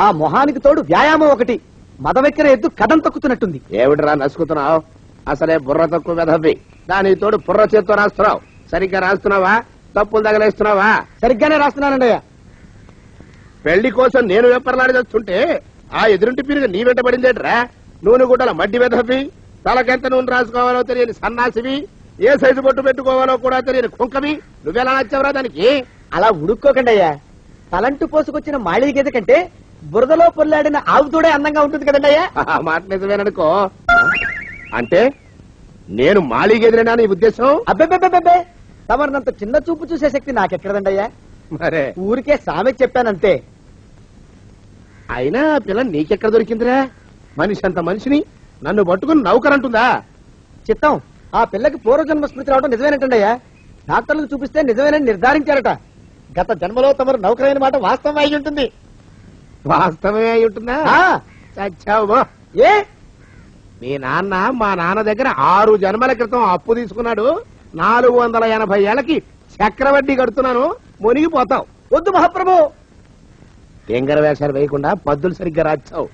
ఆ మొహానికి తోడు వ్యాయామం ఒకటి. మదవెక్కిన ఎద్దు కథం తొక్కుతున్నట్టుంది. ఏమిటిరా నసుకుతున్నావు? అసలే బుర్ర తక్కువ వెధవి. దానికి తోడు బుర్ర చేత్తో రాస్తున్నావు. సరిగ్గా రాస్తున్నావా? తప్పులు తగలేస్తున్నావా? సరిగ్గానే రాస్తున్నానండి అయ్యా. పెళ్లి కోసం నేను వెప్పర్లాడి వస్తుంటే ఆ ఎదురింటి పీరుగా నీ వెంట పడిందేట్రా? నూనె గుడ్డల మడ్డి వెధవి, తలకెంత నూనె రాసుకోవాలో తెలియని సన్నాసివి, ఏ సైజు బొట్టు పెట్టుకోవాలో కూడా తెలియని కుంకవి. నువ్వెలా నచ్చావురా దానికి? అలా ఉడుక్కోకండి అయ్యా. తలంటు పోసుకొచ్చిన మాళీ గేదె కంటే బురదలో పొల్లాడిన ఆవు తోడే అందంగా ఉంటుంది కదండి అయ్యా. ఆ మాట నిజమేననుకో. అంటే నేను మాళీగెదిరేనా నీ ఉద్దేశం? అబ్బెబ్బెబ్బెబ్బే, తమరినంత చిన్న చూపు చూసే శక్తి నాకెక్కడదండి అయ్యా. మరే ఊరికే సామెత చెప్పానంతే. అయినా ఆ పిల్ల నీకెక్కడ దొరికిందిరా? మనిషి అంత మనిషిని నన్ను పట్టుకుని నౌకరంటుందా? చిత్తం, ఆ పిల్లకి పూర్వజన్మ స్మృతి రావడం నిజమేనంటండి అయ్యా. డాక్టర్లకు చూపిస్తే నిజమేనని నిర్ధారించారట. గత జన్మలో తమరు నౌకరైన మాట వాస్తవం అయి ఉంటుంది. వాస్తవమే అయి ఉంటుందా? ఆ, చచ్చావు. ఏ మీ నాన్న మా నాన్న దగ్గర 6 జన్మల క్రితం అప్పు తీసుకున్నాడు. 480 ఏళ్లకి చక్రవడ్డీ కడుతున్నాను. మునిగిపోతావు. వద్దు మహాప్రభు. ఎంగర వేషాలు వేయకుండా పద్దులు సరిగ్గా రాచావు.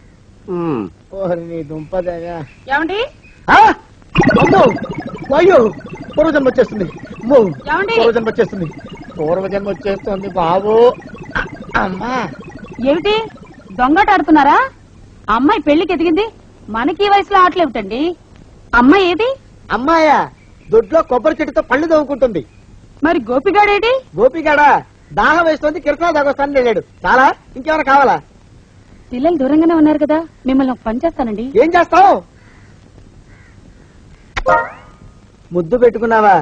ఓహరి నీ దుంపదేగా. ఏమండి? అమ్మో, అయ్యో, పూర్వజన్మ వచ్చేస్తుంది. అమ్మో, ఏమండి? పూర్వజన్మ వచ్చేస్తుంది. పూర్వజన్మ వచ్చేస్తుంది బాబు. అమ్మా, ఏమిటి దొంగట ఆడుతున్నారా? అమ్మాయి పెళ్లికి ఎదిగింది, మనకి ఈ వయసులో ఆటలేమిటండి? అమ్మాయి ఏది? అమ్మాయా దొడ్లో కొబ్బరి చెట్టుతో పళ్ళు తవ్వుకుంటుంది. మరి గోపిగాడేటి? గోపిగాడా దాహం వేస్తుంది, కిరసా దాగొస్తానని వెళ్ళాడు. చాలా, ఇంకేమైనా కావాలా? పిల్లలు దూరంగానే ఉన్నారు కదా, మిమ్మల్ని ఒక పని చేస్తానండి. ఏం చేస్తావు? ముద్దు పెట్టుకున్నావా?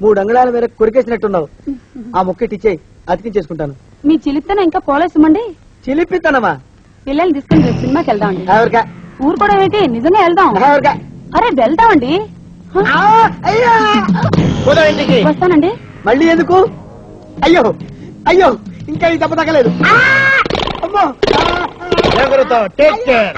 3 అంగుళాల మేరకు కొరికేసినట్టున్నావు. ఆ ముక్కటిచ్చేయి, అతికించేసుకుంటాను. మీ చిలిపితనం ఇంకా పోలేసమండి. చిలిపితనమా? పిల్లల్ని తీసుకుని రేపు సినిమాకి వెళ్దామండి. ఎవరికా? ఊరుకోవడం ఏంటి, నిజంగా వెళ్దాం. ఎవరికా? అరే వెళ్దామండి. ఇంటికి వస్తానండి. మళ్ళీ ఎందుకు? అయ్యో అయ్యో, ఇంకా ఈ దెబ్బ తగ్గలేదు. అమ్మో, టేక్ కేర్.